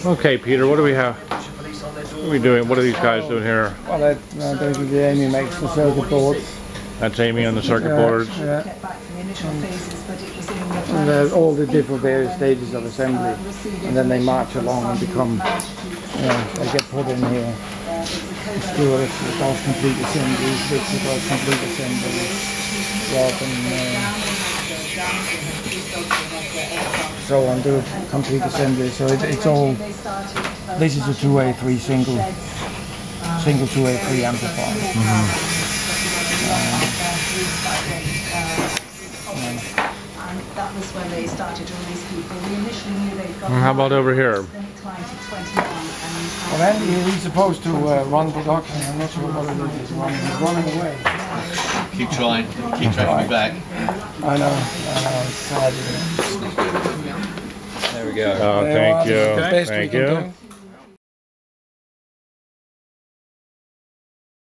Okay, Peter, what do we have? What are we doing? What are these guys doing here? Well, basically Amy makes the circuit boards. That's Amy on the circuit boards. Yeah. And all the different various stages of assembly, and then they march along and become, they get put in here. Screw it, it does complete assemblies, this does complete assemblies, rather than so on, do complete assembly. So it's all, this is a 2A3 single 2A3 amplifier. That was when they started to release people. We initially knew they'd got. How about over here? Then it climbed to 21. Well, Andy, he's supposed to run production. I'm not sure what it is. He's running away. Keep trying. Keep dragging me back. I know. It's sad, isn't it? There we go. Oh, thank you. Best we Thank can you. do.